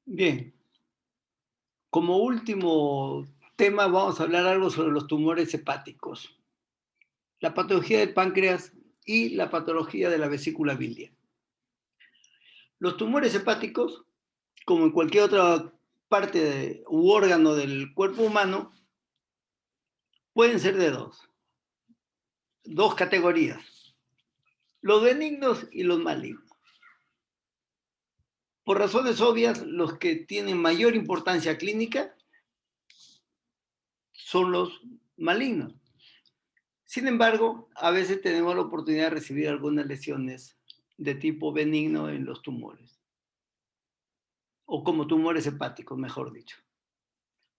Bien, como último tema vamos a hablar algo sobre los tumores hepáticos, la patología del páncreas y la patología de la vesícula biliar. Los tumores hepáticos, como en cualquier otra u órgano del cuerpo humano, pueden ser de dos categorías, los benignos y los malignos. Por razones obvias, los que tienen mayor importancia clínica son los malignos. Sin embargo, a veces tenemos la oportunidad de recibir algunas lesiones de tipo benigno en los tumores, o como tumores hepáticos, mejor dicho.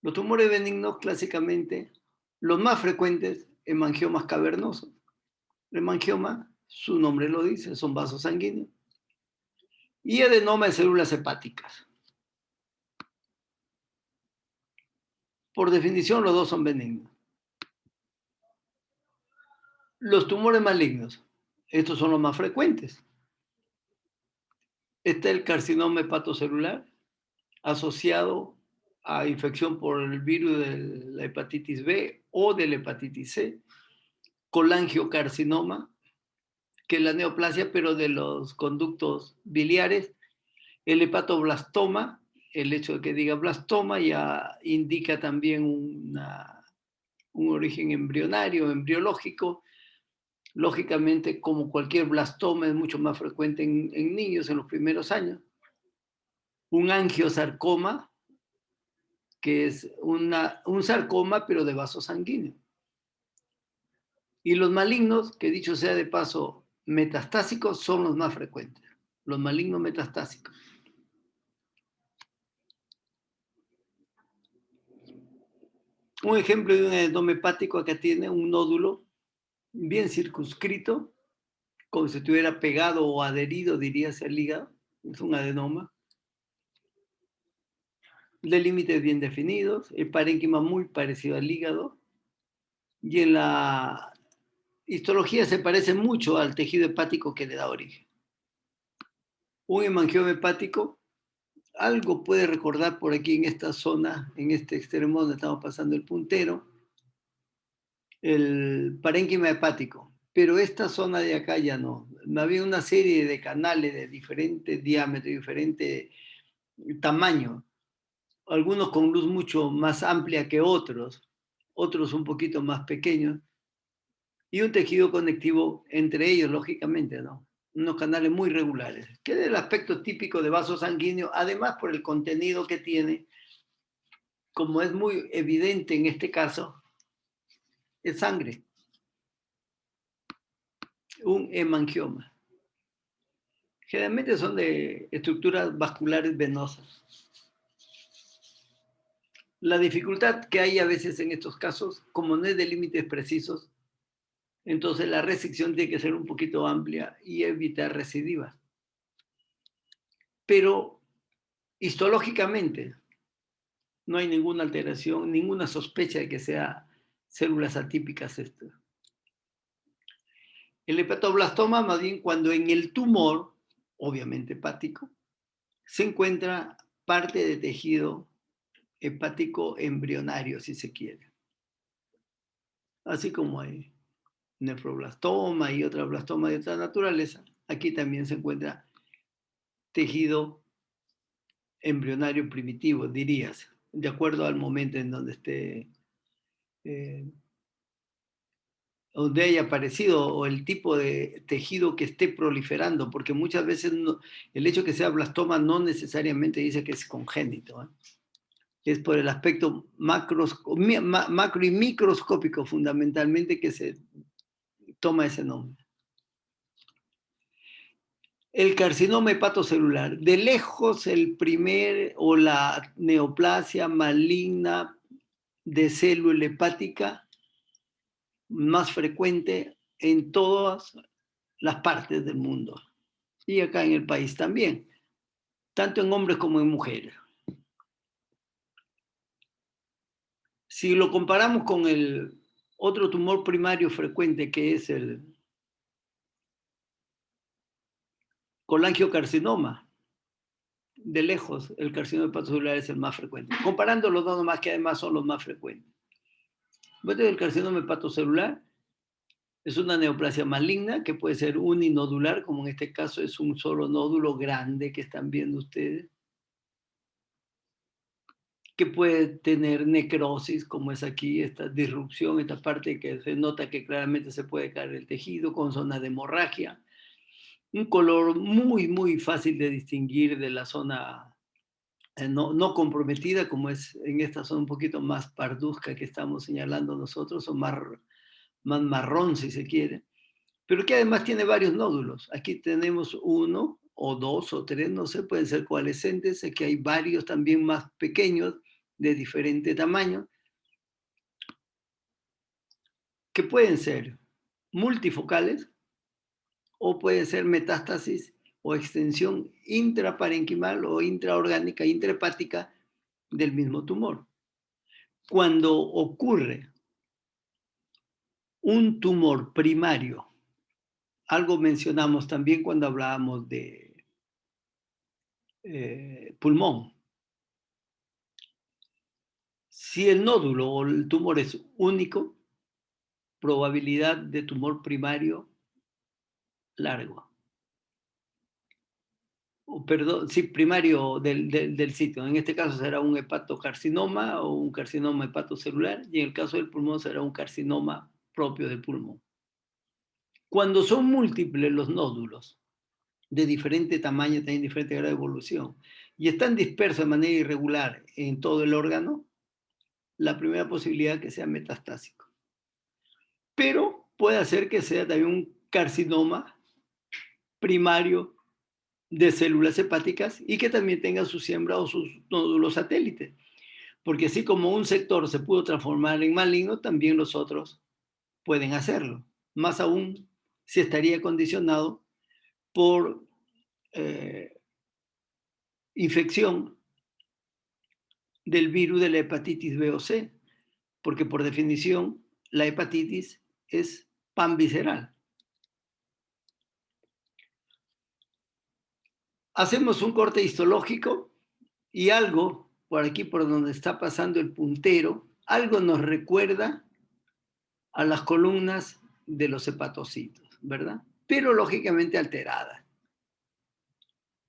Los tumores benignos, clásicamente, los más frecuentes, hemangiomas cavernosos. El hemangioma, su nombre lo dice, son vasos sanguíneos. Y adenoma de células hepáticas. Por definición, los dos son benignos. Los tumores malignos, estos son los más frecuentes. Está el carcinoma hepatocelular, asociado a infección por el virus de la hepatitis B o de la hepatitis C, colangiocarcinoma, que es la neoplasia, pero de los conductos biliares, el hepatoblastoma, el hecho de que diga blastoma ya indica también un origen embrionario, embriológico. Lógicamente, como cualquier blastoma, es mucho más frecuente en niños en los primeros años. Un angiosarcoma, que es un sarcoma, pero de vaso sanguíneo. Y los malignos, que dicho sea de paso, metastásicos, son los más frecuentes. Los malignos metastásicos. Un ejemplo de un adenoma hepático acá tiene un nódulo bien circunscrito, como si estuviera pegado o adherido, dirías, al hígado. Es un adenoma. De límites bien definidos, el parénquima muy parecido al hígado. Y en la histología se parece mucho al tejido hepático que le da origen. Un hemangioma hepático, algo puede recordar por aquí en esta zona, en este extremo donde estamos pasando el puntero, el parénquima hepático. Pero esta zona de acá ya no. Había una serie de canales de diferente diámetro, diferente tamaño, algunos con luz mucho más amplia que otros un poquito más pequeños, y un tejido conectivo entre ellos, lógicamente, ¿no? Unos canales muy regulares, que es el aspecto típico de vaso sanguíneo, además por el contenido que tiene, como es muy evidente en este caso, es sangre, un hemangioma. Generalmente son de estructuras vasculares venosas. La dificultad que hay a veces en estos casos, como no es de límites precisos, entonces la resección tiene que ser un poquito amplia y evitar recidivas. Pero histológicamente no hay ninguna alteración, ninguna sospecha de que sea células atípicas esto. El hepatoblastoma, más bien cuando en el tumor, obviamente hepático, se encuentra parte de tejido hepático embrionario, si se quiere. Así como hay nefroblastoma y otra blastoma de otra naturaleza, aquí también se encuentra tejido embrionario primitivo, dirías, de acuerdo al momento en donde esté, eh, donde haya aparecido o el tipo de tejido que esté proliferando, porque muchas veces el hecho de que sea blastoma no necesariamente dice que es congénito, ¿eh? Es por el aspecto macro y microscópico fundamentalmente que se toma ese nombre. El carcinoma hepatocelular, de lejos el primer o la neoplasia maligna de célula hepática más frecuente en todas las partes del mundo y acá en el país también, tanto en hombres como en mujeres. Si lo comparamos con el otro tumor primario frecuente que es el colangiocarcinoma, de lejos, el carcinoma hepatocelular es el más frecuente. Comparando los dos nomás, que además son los más frecuentes. Bueno, el carcinoma hepatocelular es una neoplasia maligna que puede ser uninodular, como en este caso es un solo nódulo grande que están viendo ustedes, que puede tener necrosis, como es aquí, esta disrupción, esta parte que se nota que claramente se puede caer el tejido con zona de hemorragia. Un color muy, muy fácil de distinguir de la zona no comprometida, como es en esta zona un poquito más parduzca que estamos señalando nosotros, o más marrón si se quiere, pero que además tiene varios nódulos. Aquí tenemos uno o dos o tres, no sé, pueden ser coalescentes, aquí hay varios también más pequeños de diferente tamaño, que pueden ser multifocales o puede ser metástasis o extensión intraparenquimal o intraorgánica, intrahepática del mismo tumor. Cuando ocurre un tumor primario, algo mencionamos también cuando hablábamos de pulmón. Si el nódulo o el tumor es único, probabilidad de tumor primario largo. Perdón, sí, primario del sitio. En este caso será un hepatocarcinoma o un carcinoma hepatocelular y en el caso del pulmón será un carcinoma propio del pulmón. Cuando son múltiples los nódulos de diferente tamaño, tienen diferente grado de evolución y están dispersos de manera irregular en todo el órgano, la primera posibilidad es que sea metastásico. Pero puede ser que sea también un carcinoma primario de células hepáticas y que también tenga su siembra o sus nódulos satélites. Porque así como un sector se pudo transformar en maligno, también los otros pueden hacerlo. Más aún si estaría condicionado por infección del virus de la hepatitis B o C, porque por definición la hepatitis es panvisceral. Hacemos un corte histológico y algo, por aquí por donde está pasando el puntero, algo nos recuerda a las columnas de los hepatocitos, ¿verdad? Pero lógicamente alteradas.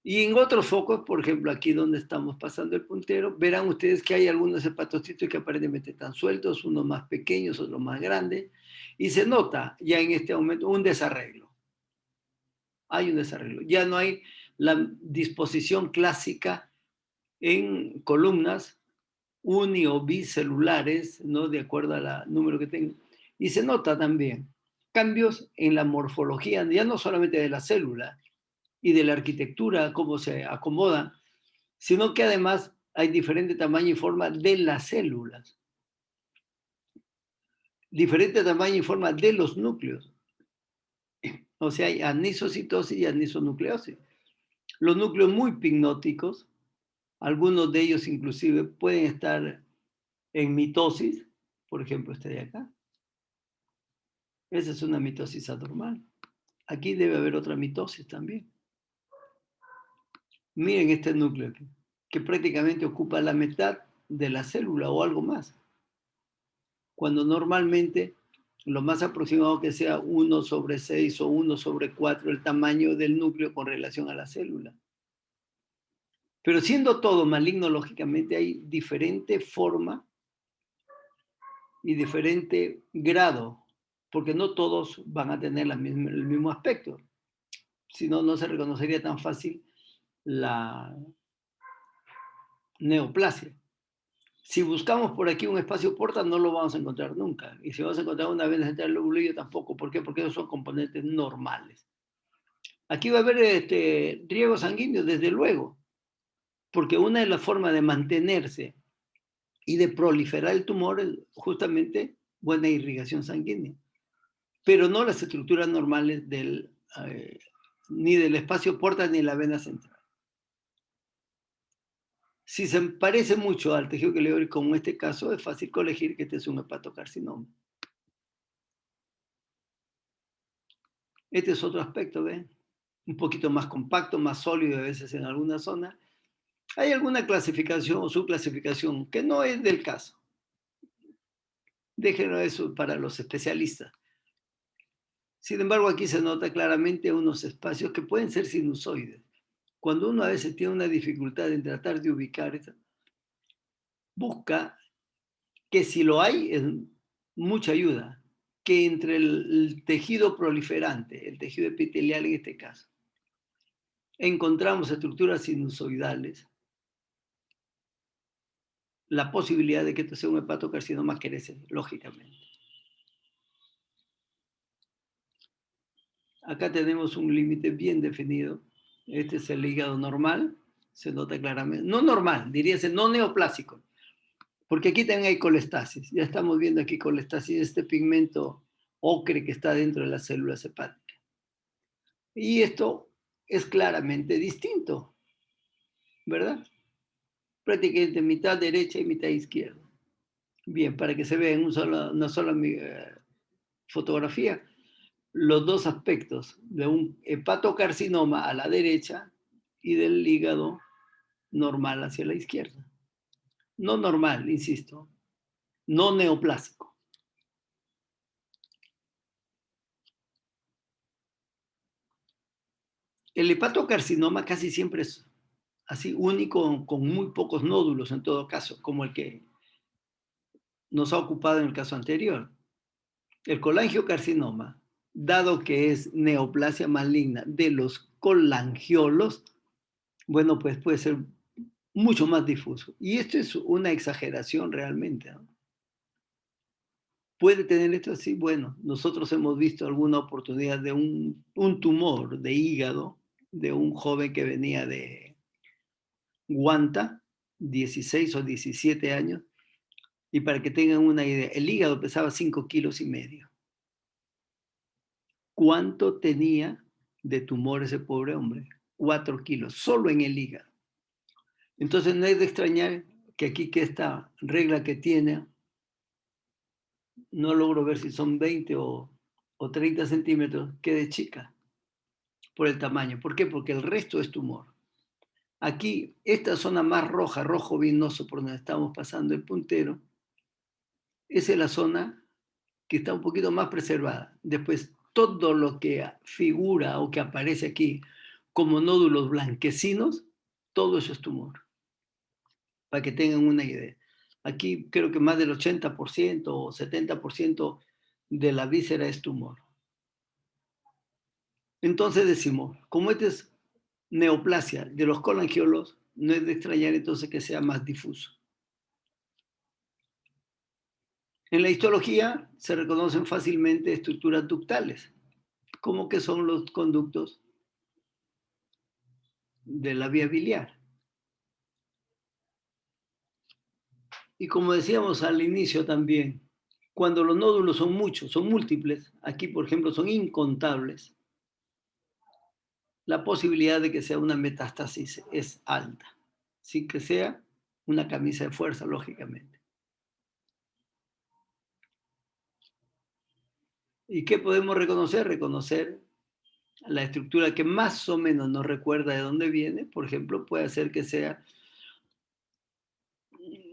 Y en otros focos, por ejemplo, aquí donde estamos pasando el puntero, verán ustedes que hay algunos hepatocitos que aparentemente están sueltos, unos más pequeños, otros más grandes, y se nota ya en este momento un desarreglo. Hay un desarreglo. Ya no hay la disposición clásica en columnas uni o bicelulares, ¿no? De acuerdo al número que tengan. Y se nota también cambios en la morfología, ya no solamente de la célula y de la arquitectura, cómo se acomoda, sino que además hay diferente tamaño y forma de las células, diferente tamaño y forma de los núcleos. O sea, hay anisocitosis y anisonucleosis. Los núcleos muy pignóticos, algunos de ellos inclusive pueden estar en mitosis, por ejemplo este de acá. Esa es una mitosis anormal. Aquí debe haber otra mitosis también. Miren este núcleo aquí, que prácticamente ocupa la mitad de la célula o algo más. Cuando normalmente lo más aproximado que sea 1/6 o 1/4 el tamaño del núcleo con relación a la célula. Pero siendo todo maligno, lógicamente hay diferente forma y diferente grado, porque no todos van a tener el mismo aspecto. Si no, no se reconocería tan fácil la neoplasia. Si buscamos por aquí un espacio porta, no lo vamos a encontrar nunca. Y si vamos a encontrar una vena central lobulillo, tampoco. ¿Por qué? Porque esos son componentes normales. Aquí va a haber riego sanguíneo, desde luego, porque una de las formas de mantenerse y de proliferar el tumor es justamente buena irrigación sanguínea, pero no las estructuras normales ni del espacio porta ni la vena central. Si se parece mucho al tejido que le como en este caso, es fácil colegir que este es un hepatocarcinoma. Este es otro aspecto, ¿ven? Un poquito más compacto, más sólido a veces en alguna zona, Hay alguna clasificación o subclasificación que no es del caso. Déjenlo eso para los especialistas. Sin embargo, aquí se nota claramente unos espacios que pueden ser sinusoides. Cuando uno a veces tiene una dificultad en tratar de ubicar eso, busca que si lo hay es mucha ayuda, que entre el tejido proliferante, el tejido epitelial en este caso, encontramos estructuras sinusoidales, la posibilidad de que esto sea un hepatocarcinoma crece, lógicamente. Acá tenemos un límite bien definido. Este es el hígado normal, se nota claramente. No normal, diríase no neoplásico, porque aquí también hay colestasis. Ya estamos viendo aquí colestasis, este pigmento ocre que está dentro de las células hepáticas. Y esto es claramente distinto, ¿verdad? Prácticamente mitad derecha y mitad izquierda. Bien, para que se vea en una sola fotografía los dos aspectos de un hepatocarcinoma a la derecha y del hígado normal hacia la izquierda. No normal, insisto, no neoplásico. El hepatocarcinoma casi siempre es así único, con muy pocos nódulos en todo caso, como el que nos ha ocupado en el caso anterior. El colangiocarcinoma, dado que es neoplasia maligna de los colangiolos, bueno, pues puede ser mucho más difuso. Y esto es una exageración realmente, ¿no? ¿Puede tener esto así? Bueno, nosotros hemos visto alguna oportunidad de un tumor de hígado de un joven que venía de Guanta, 16 o 17 años, y para que tengan una idea, el hígado pesaba 5,5 kilos. ¿Cuánto tenía de tumor ese pobre hombre? 4 kilos, solo en el hígado. Entonces no es de extrañar que aquí que esta regla que tiene, no logro ver si son 20 o 30 centímetros, quede chica por el tamaño. ¿Por qué? Porque el resto es tumor. Aquí, esta zona más roja, rojo vinoso por donde estamos pasando el puntero, esa es la zona que está un poquito más preservada. Después, todo lo que figura o que aparece aquí como nódulos blanquecinos, todo eso es tumor, para que tengan una idea. Aquí creo que más del 80% o 70% de la víscera es tumor. Entonces decimos, como esta es neoplasia de los colangiolos, no es de extrañar entonces que sea más difuso. En la histología se reconocen fácilmente estructuras ductales, como que son los conductos de la vía biliar. Y como decíamos al inicio también, cuando los nódulos son muchos, son múltiples, aquí por ejemplo son incontables, la posibilidad de que sea una metástasis es alta, sin que sea una camisa de fuerza, lógicamente. ¿Y qué podemos reconocer? Reconocer la estructura que más o menos nos recuerda de dónde viene. Por ejemplo, puede ser que sea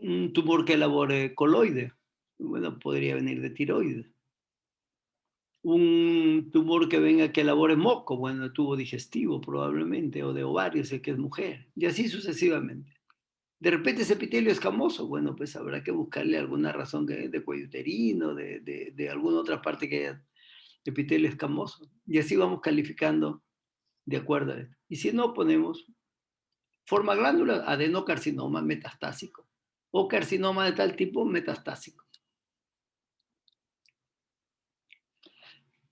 un tumor que elabore coloide. Bueno, podría venir de tiroides. Un tumor que venga que elabore moco, bueno, de tubo digestivo probablemente, o de ovario, si es que es mujer, y así sucesivamente. De repente ese epitelio escamoso, bueno, pues habrá que buscarle alguna razón de cuello uterino, de alguna otra parte que haya epitelio escamoso. Y así vamos calificando de acuerdo a esto. Y si no, ponemos forma glándula, adenocarcinoma metastásico, o carcinoma de tal tipo metastásico.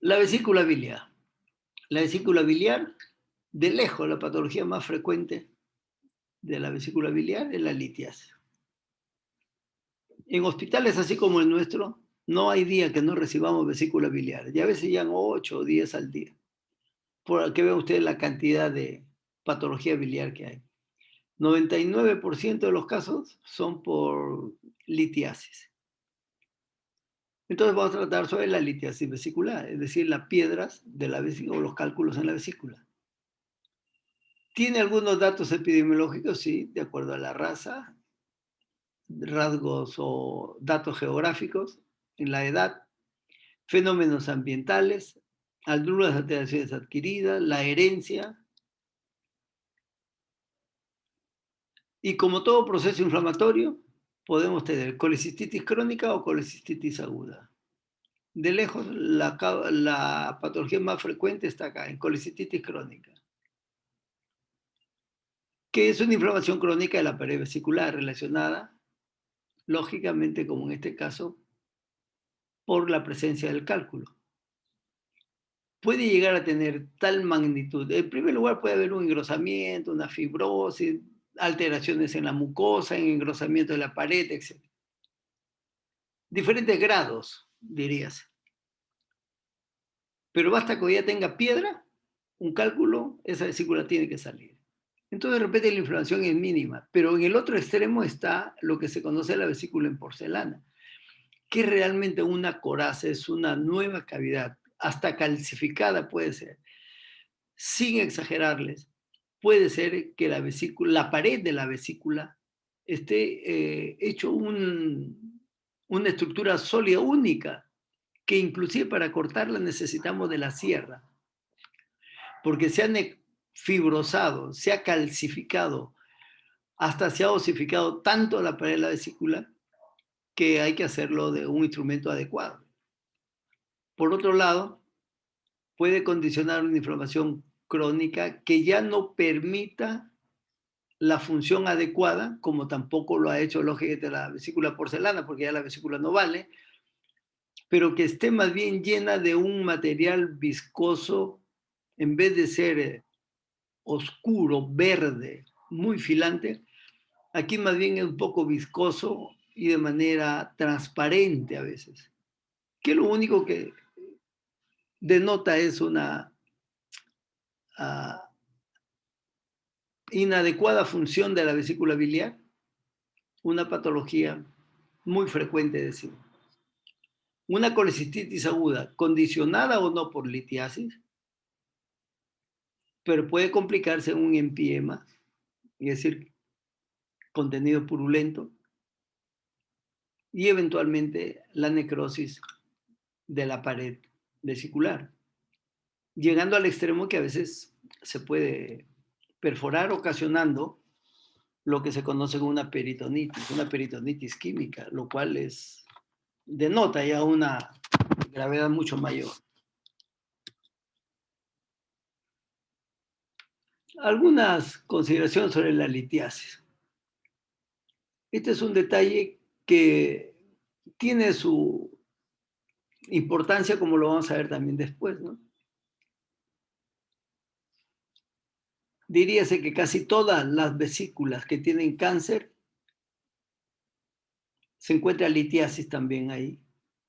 La vesícula biliar. La vesícula biliar, de lejos, la patología más frecuente de la vesícula biliar es la litiasis. En hospitales así como el nuestro, no hay día que no recibamos vesícula biliar. Y a veces ya 8 o 10 al día. Por que vean ustedes la cantidad de patología biliar que hay. 99% de los casos son por litiasis. Entonces vamos a tratar sobre la litiasis vesicular, es decir, las piedras de la vesícula o los cálculos en la vesícula. Tiene algunos datos epidemiológicos, sí, de acuerdo a la raza, rasgos o datos geográficos, en la edad, fenómenos ambientales, algunas alteraciones adquiridas, la herencia, y como todo proceso inflamatorio, podemos tener colecistitis crónica o colecistitis aguda. De lejos, la patología más frecuente está acá, en colecistitis crónica, que es una inflamación crónica de la pared vesicular relacionada, lógicamente, como en este caso, por la presencia del cálculo. Puede llegar a tener tal magnitud. En primer lugar, puede haber un engrosamiento, una fibrosis, alteraciones en la mucosa, en engrosamiento de la pared, etc. Diferentes grados, dirías. Pero basta que ya tenga piedra, un cálculo, esa vesícula tiene que salir. Entonces, de repente, la inflamación es mínima. Pero en el otro extremo está lo que se conoce la vesícula en porcelana, que es realmente una coraza, es una nueva cavidad, hasta calcificada puede ser. Sin exagerarles, puede ser que la vesícula, la pared de la vesícula esté hecho una estructura sólida única, que inclusive para cortarla necesitamos de la sierra, porque se han fibrosado, se ha calcificado, hasta se ha osificado tanto la pared de la vesícula que hay que hacerlo de un instrumento adecuado. Por otro lado, puede condicionar una inflamación crónica que ya no permita la función adecuada, como tampoco lo ha hecho lógicamente la vesícula porcelana, porque ya la vesícula no vale, pero que esté más bien llena de un material viscoso, en vez de ser oscuro, verde, muy filante, aquí más bien es un poco viscoso y de manera transparente a veces, que lo único que denota es una inadecuada función de la vesícula biliar, una patología muy frecuente, decimos. Una colecistitis aguda, condicionada o no por litiasis, pero puede complicarse en un empiema, es decir, contenido purulento, y eventualmente la necrosis de la pared vesicular, llegando al extremo que a veces se puede perforar, ocasionando lo que se conoce como una peritonitis química, lo cual denota ya una gravedad mucho mayor. Algunas consideraciones sobre la litiasis. Este es un detalle que tiene su importancia, como lo vamos a ver también después, ¿no? Diríase que casi todas las vesículas que tienen cáncer se encuentra litiasis también ahí,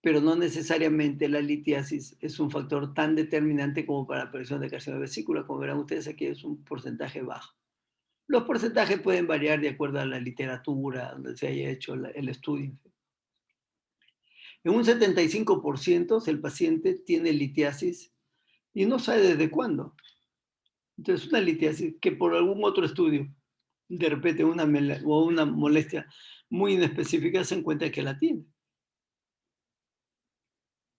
pero no necesariamente la litiasis es un factor tan determinante como para la aparición de carcinoma de vesícula. Como verán ustedes, aquí es un porcentaje bajo. Los porcentajes pueden variar de acuerdo a la literatura donde se haya hecho el estudio. En un 75% el paciente tiene litiasis y no sabe desde cuándo. Entonces, una litiasis que por algún otro estudio, de repente una molestia muy inespecífica, se encuentra que la tiene.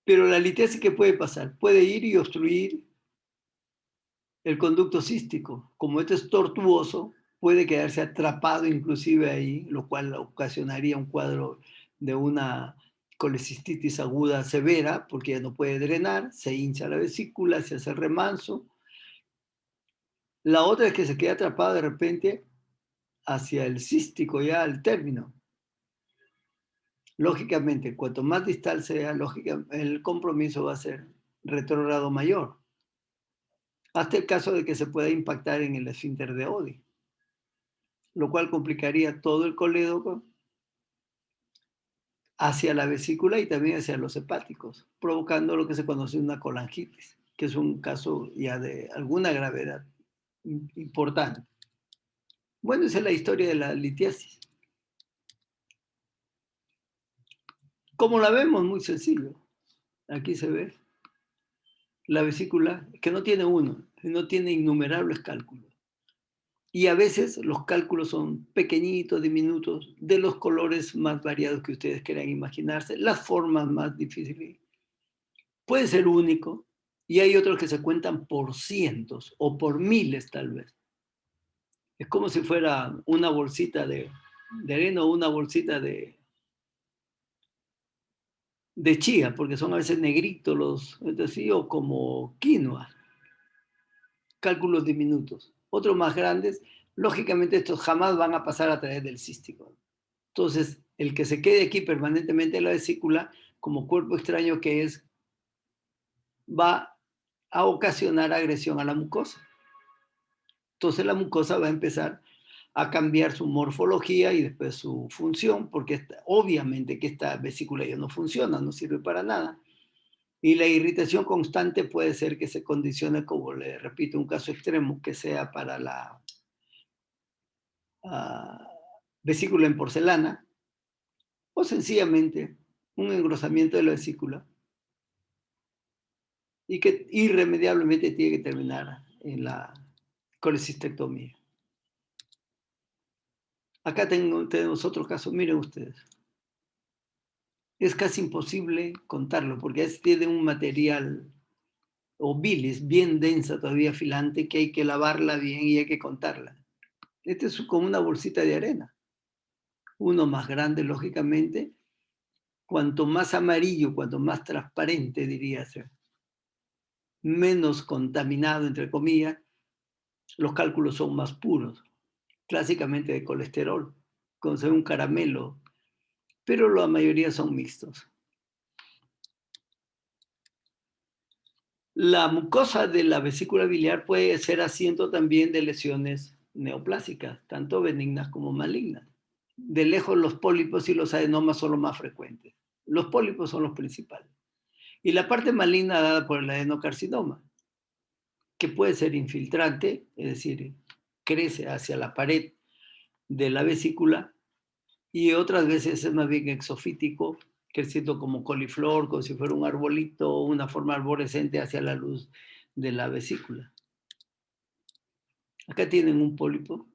Pero la litiasis, ¿qué puede pasar? Puede ir y obstruir el conducto cístico. Como este es tortuoso, puede quedarse atrapado inclusive ahí, lo cual ocasionaría un cuadro de una colecistitis aguda severa, porque ya no puede drenar, se hincha la vesícula, se hace remanso. La otra es que se queda atrapado de repente hacia el cístico, ya al término. Lógicamente, cuanto más distal sea, el compromiso va a ser retrógrado mayor, hasta el caso de que se pueda impactar en el esfínter de Oddi, lo cual complicaría todo el colédoco hacia la vesícula y también hacia los hepáticos, provocando lo que se conoce una colangitis, que es un caso ya de alguna gravedad importante. Bueno, esa es la historia de la litiasis. ¿Cómo la vemos? Muy sencillo. Aquí se ve la vesícula, que no tiene uno, no tiene innumerables cálculos. Y a veces los cálculos son pequeñitos, diminutos, de los colores más variados que ustedes quieran imaginarse, las formas más difíciles. Puede ser único, y hay otros que se cuentan por cientos o por miles tal vez. Es como si fuera una bolsita de arena o una bolsita de chía, porque son a veces negritos los, es decir, o como quinoa, cálculos diminutos. Otros más grandes, lógicamente estos jamás van a pasar a través del cístico. Entonces, el que se quede aquí permanentemente en la vesícula, como cuerpo extraño que es, va a ocasionar agresión a la mucosa. Entonces la mucosa va a empezar a cambiar su morfología y después su función, porque obviamente que esta vesícula ya no funciona, no sirve para nada. Y la irritación constante puede ser que se condicione, como le repito, un caso extremo, que sea para la vesícula en porcelana, o sencillamente un engrosamiento de la vesícula, y que irremediablemente tiene que terminar en la colecistectomía. Acá tenemos otro caso, miren ustedes. Es casi imposible contarlo, porque tiene un material o bilis bien densa, todavía filante, que hay que lavarla bien y hay que contarla. Este es como una bolsita de arena. Uno más grande, lógicamente, cuanto más amarillo, cuanto más transparente, diría ser, menos contaminado, entre comillas, los cálculos son más puros, clásicamente de colesterol, como se ve un caramelo, pero la mayoría son mixtos. La mucosa de la vesícula biliar puede ser asiento también de lesiones neoplásicas, tanto benignas como malignas. De lejos los pólipos y los adenomas son los más frecuentes. Los pólipos son los principales. Y la parte maligna dada por el adenocarcinoma, que puede ser infiltrante, es decir, crece hacia la pared de la vesícula, y otras veces es más bien exofítico, creciendo como coliflor, como si fuera un arbolito o una forma arborescente hacia la luz de la vesícula. Acá tienen un pólipo,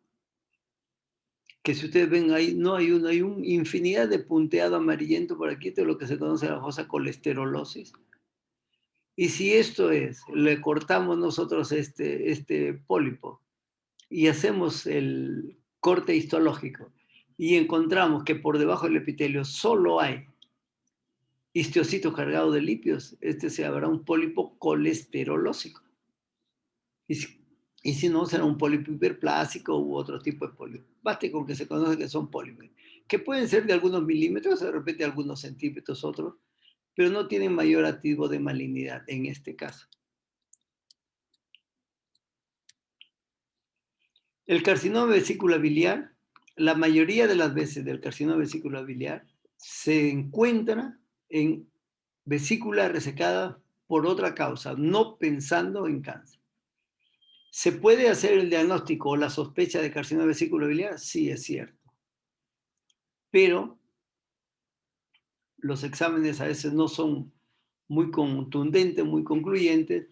que si ustedes ven ahí, no hay uno, hay una infinidad de punteado amarillento por aquí, de lo que se conoce la famosa colesterolosis. Y si esto es, le cortamos nosotros este pólipo y hacemos el corte histológico y encontramos que por debajo del epitelio solo hay histiocito cargado de lípidos, este se habrá un pólipo colesterolósico. Y si, y si no, será un pólipo hiperplásico u otro tipo de pólipo. Basta con que se conoce que son pólipos, que pueden ser de algunos milímetros, de repente algunos centímetros, otros, pero no tienen mayor atisbo de malignidad en este caso. El carcinoma de vesícula biliar, la mayoría de las veces del carcinoma de vesícula biliar se encuentra en vesícula resecada por otra causa, no pensando en cáncer. ¿Se puede hacer el diagnóstico o la sospecha de carcinoma de vesícula biliar? Sí, es cierto. Pero los exámenes a veces no son muy contundentes, muy concluyentes,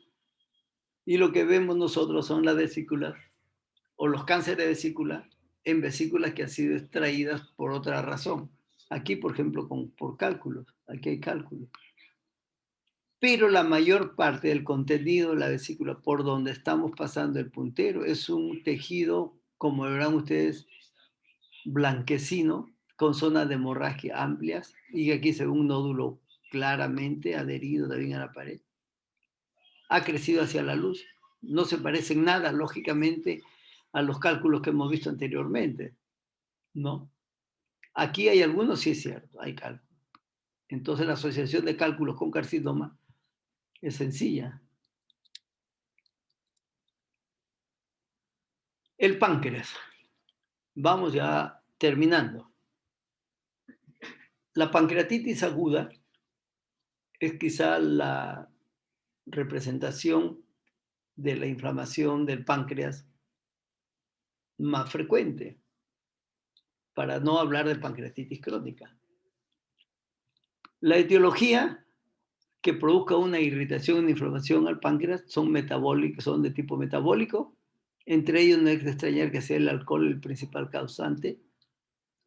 y lo que vemos nosotros son las vesículas o los cánceres de vesícula en vesículas que han sido extraídas por otra razón. Aquí, por ejemplo, por cálculos. Aquí hay cálculos. Pero la mayor parte del contenido de la vesícula por donde estamos pasando el puntero es un tejido, como verán ustedes, blanquecino, con zonas de hemorragia amplias, y aquí se ve un nódulo claramente adherido también a la pared. Ha crecido hacia la luz. No se parece en nada, lógicamente, a los cálculos que hemos visto anteriormente, ¿no? Aquí hay algunos, sí es cierto, hay cálculos. Entonces la asociación de cálculos con carcinoma es sencilla. El páncreas. Vamos ya terminando. La pancreatitis aguda es quizá la representación de la inflamación del páncreas más frecuente, para no hablar de pancreatitis crónica. La etiología que produzca una irritación, una inflamación al páncreas son metabólicos, son de tipo metabólico Entre ellos no es de extrañar que sea el alcohol el principal causante,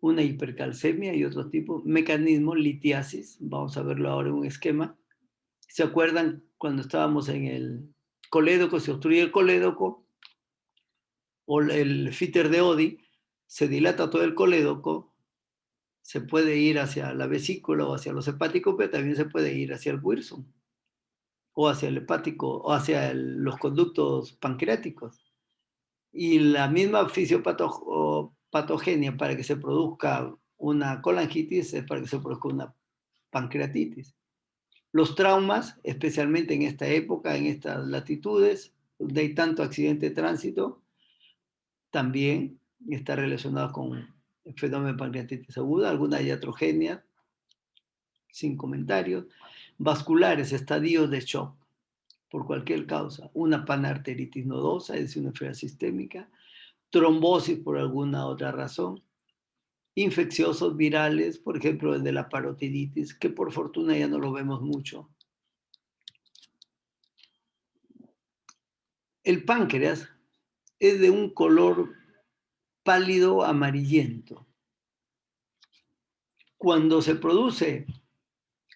una hipercalcemia y otro tipo, mecanismo, litiasis, vamos a verlo ahora en un esquema. ¿Se acuerdan cuando estábamos en el colédoco, se obstruye el colédoco o el fíter de Oddi, se dilata todo el colédoco, se puede ir hacia la vesícula o hacia los hepáticos, pero también se puede ir hacia el Wilson o hacia el hepático o hacia los conductos pancreáticos. Y la misma fisiopatogenia para que se produzca una colangitis es para que se produzca una pancreatitis. Los traumas, especialmente en esta época, en estas latitudes, donde hay tanto accidente de tránsito, también está relacionado con el fenómeno de pancreatitis aguda, alguna iatrogenia, sin comentarios, vasculares, estadios de shock, por cualquier causa, una panarteritis nodosa, es decir, una enfermedad sistémica, trombosis por alguna otra razón, infecciosos virales, por ejemplo, el de la parotiditis, que por fortuna ya no lo vemos mucho. El páncreas es de un color pálido amarillento. Cuando se produce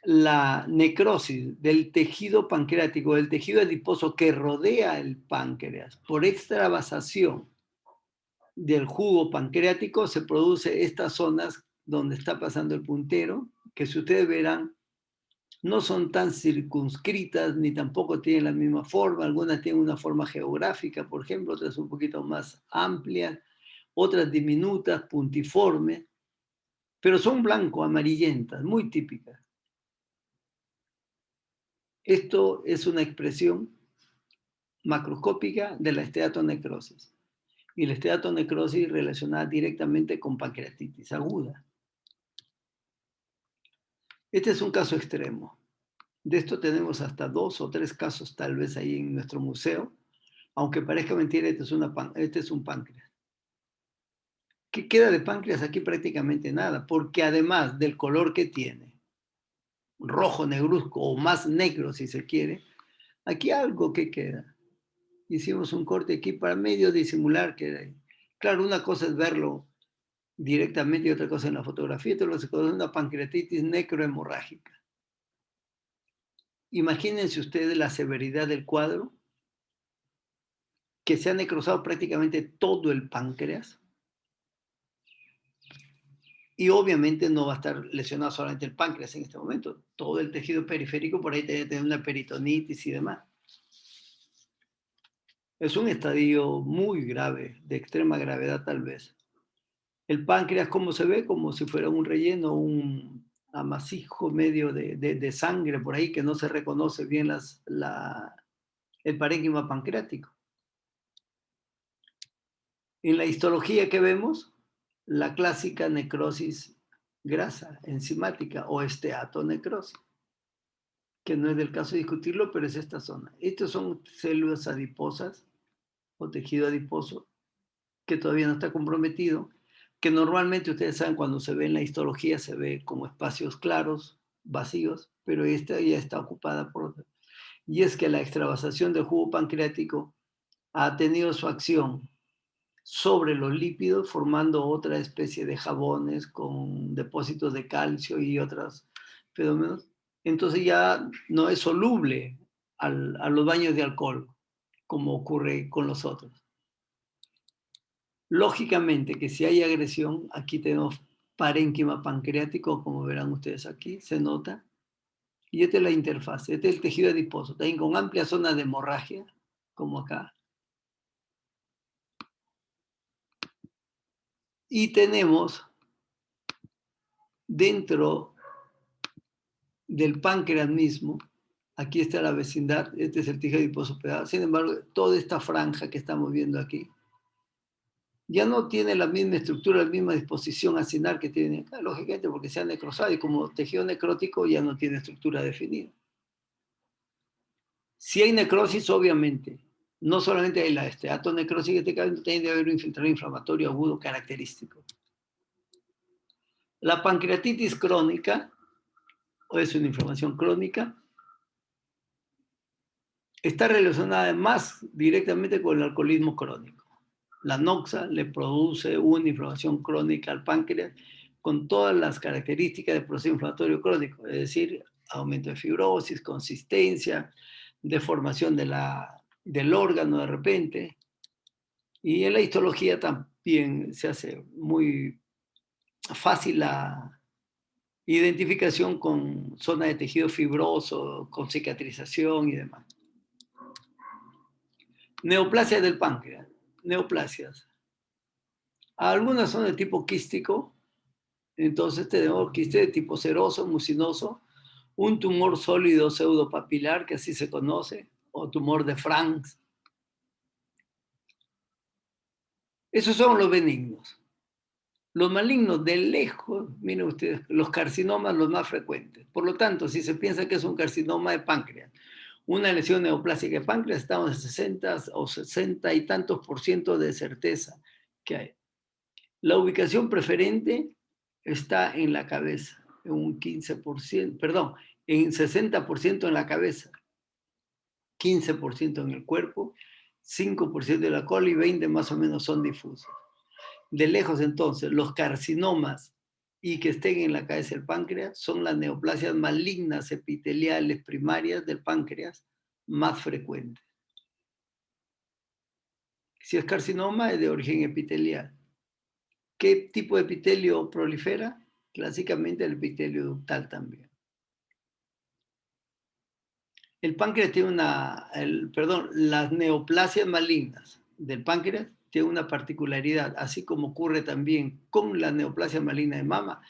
la necrosis del tejido pancreático, del tejido adiposo que rodea el páncreas, por extravasación del jugo pancreático, se produce estas zonas donde está pasando el puntero, que si ustedes verán, no son tan circunscritas ni tampoco tienen la misma forma. Algunas tienen una forma geográfica, por ejemplo, otras un poquito más amplias, otras diminutas, puntiformes, pero son blanco-amarillentas, muy típicas. Esto es una expresión macroscópica de la esteatonecrosis. Y la esteatonecrosis relacionada directamente con pancreatitis aguda. Este es un caso extremo. De esto tenemos hasta 2 o 3 casos tal vez ahí en nuestro museo. Aunque parezca mentira, este es un páncreas. ¿Qué queda de páncreas aquí? Prácticamente nada, porque además del color que tiene, rojo negruzco o más negro si se quiere, aquí algo que queda. Hicimos un corte aquí para medio disimular que, claro, una cosa es verlo directamente y otra cosa en la fotografía, esto lo se conoce una pancreatitis necrohemorrágica. Imagínense ustedes la severidad del cuadro, que se ha necrosado prácticamente todo el páncreas, y obviamente no va a estar lesionado solamente el páncreas en este momento, todo el tejido periférico por ahí tiene que tener una peritonitis y demás. Es un estadio muy grave, de extrema gravedad tal vez. El páncreas, ¿cómo se ve? Como si fuera un relleno, un amasijo medio de sangre por ahí que no se reconoce bien el parénquima pancreático. En la histología que vemos, la clásica necrosis grasa enzimática o esteatonecrosis, que no es del caso discutirlo, pero es esta zona. Estas son células adiposas o tejido adiposo que todavía no está comprometido, que normalmente ustedes saben cuando se ve en la histología se ve como espacios claros, vacíos, pero esta ya está ocupada por otra. Y es que la extravasación del jugo pancreático ha tenido su acción sobre los lípidos, formando otra especie de jabones con depósitos de calcio y otros fenómenos. Entonces ya no es soluble a los baños de alcohol, como ocurre con los otros. Lógicamente que si hay agresión, aquí tenemos parénquima pancreático, como verán ustedes aquí, se nota. Y esta es la interfaz, este es el tejido adiposo, también con amplia zona de hemorragia, como acá. Y tenemos dentro del páncreas mismo, aquí está la vecindad, este es el tejido adiposo pegado. Sin embargo, toda esta franja que estamos viendo aquí ya no tiene la misma estructura, la misma disposición acinar que tiene acá, lógicamente porque se ha necrosado y como tejido necrótico ya no tiene estructura definida. Si hay necrosis, obviamente, no solamente hay la esteatonecrosis que te cae, tiene que haber un infiltrado inflamatorio agudo característico. La pancreatitis crónica, o es una inflamación crónica, está relacionada más directamente con el alcoholismo crónico. La noxa le produce una inflamación crónica al páncreas con todas las características del proceso inflamatorio crónico, es decir, aumento de fibrosis, consistencia, deformación del órgano de repente. Y en la histología también se hace muy fácil la identificación con zona de tejido fibroso, con cicatrización y demás. Neoplasia del páncreas. Neoplasias. Algunas son de tipo quístico, entonces tenemos quiste de tipo seroso, mucinoso, un tumor sólido pseudopapilar, que así se conoce, o tumor de Franz. Esos son los benignos. Los malignos, de lejos, miren ustedes, los carcinomas los más frecuentes. Por lo tanto, si se piensa que es un carcinoma de páncreas, una lesión neoplásica de páncreas, estamos en 60 o 60 y tantos por ciento de certeza que hay. La ubicación preferente está en la cabeza, en un 15%, perdón, en 60% en la cabeza, 15% en el cuerpo, 5% de la cola y 20% más o menos son difusos. De lejos entonces, los carcinomas y que estén en la cabeza del páncreas son las neoplasias malignas epiteliales primarias del páncreas más frecuentes. Si es carcinoma, es de origen epitelial. ¿Qué tipo de epitelio prolifera? Clásicamente el epitelio ductal también. El páncreas tiene las neoplasias malignas del páncreas tienen una particularidad, así como ocurre también con la neoplasia maligna de mama,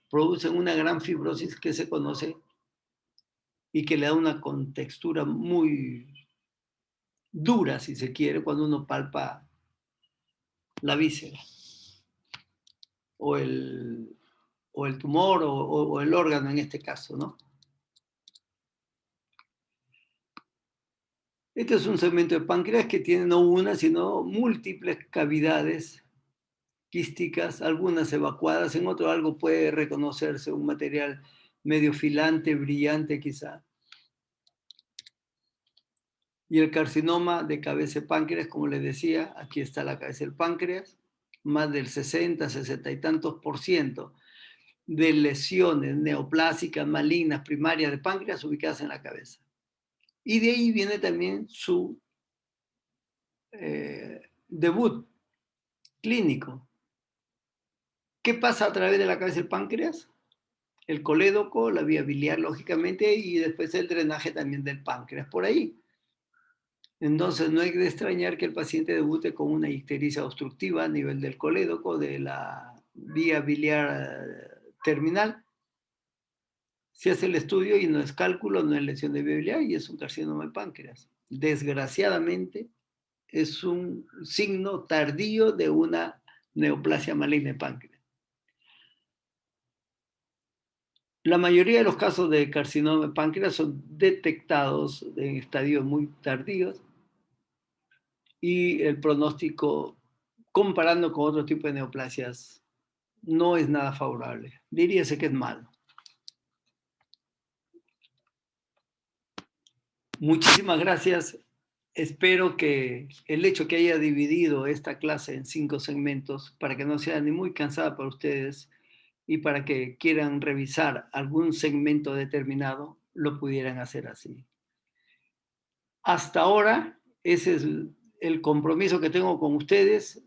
producen una gran fibrosis que se conoce y que le da una contextura muy dura, si se quiere, cuando uno palpa la víscera o el, o el tumor o el órgano en este caso, ¿no? Este es un segmento de páncreas que tiene no una, sino múltiples cavidades quísticas, algunas evacuadas, en otro algo puede reconocerse, un material medio filante, brillante quizá. Y el carcinoma de cabeza de páncreas, como les decía, aquí está la cabeza del páncreas, más del 60, 60 y tantos por ciento de lesiones neoplásicas malignas primarias de páncreas ubicadas en la cabeza. Y de ahí viene también su debut clínico. ¿Qué pasa a través de la cabeza del páncreas? El colédoco, la vía biliar, lógicamente, y después el drenaje también del páncreas por ahí. Entonces, no hay que extrañar que el paciente debute con una ictericia obstructiva a nivel del colédoco, de la vía biliar terminal. Se hace el estudio y no es cálculo, no es lesión de vía biliar y es un carcinoma del páncreas. Desgraciadamente, es un signo tardío de una neoplasia maligna de páncreas. La mayoría de los casos de carcinoma de páncreas son detectados en estadios muy tardíos y el pronóstico, comparando con otro tipo de neoplasias, no es nada favorable. Diríase que es malo. Muchísimas gracias. Espero que el hecho que haya dividido esta clase en 5 segmentos para que no sea ni muy cansada para ustedes y para que quieran revisar algún segmento determinado, lo pudieran hacer así. Hasta ahora, ese es el compromiso que tengo con ustedes.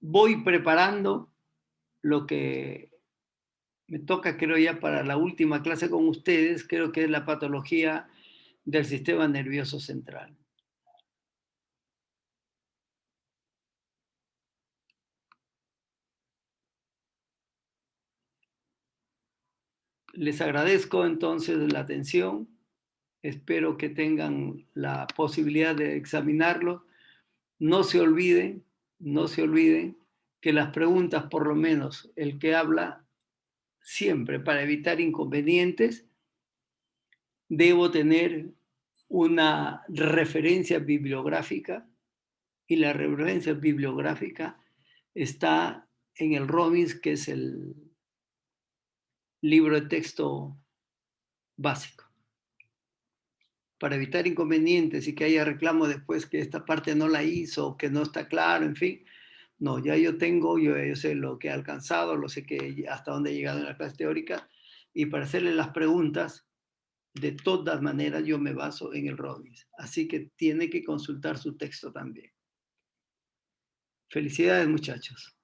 Voy preparando lo que me toca, creo ya, para la última clase con ustedes, creo que es la patología del sistema nervioso central. Les agradezco entonces la atención. Espero que tengan la posibilidad de examinarlo. No se olviden que las preguntas, por lo menos el que habla, siempre para evitar inconvenientes, debo tener una referencia bibliográfica y la referencia bibliográfica está en el ROMIS, que es el libro de texto básico. para evitar inconvenientes y que haya reclamo después que esta parte no la hizo, que no está claro, en fin. No, ya yo sé lo que he alcanzado, lo sé que hasta dónde he llegado en la clase teórica, y para hacerle las preguntas, de todas maneras yo me baso en el Robbins. Así que tiene que consultar su texto también. Felicidades, muchachos.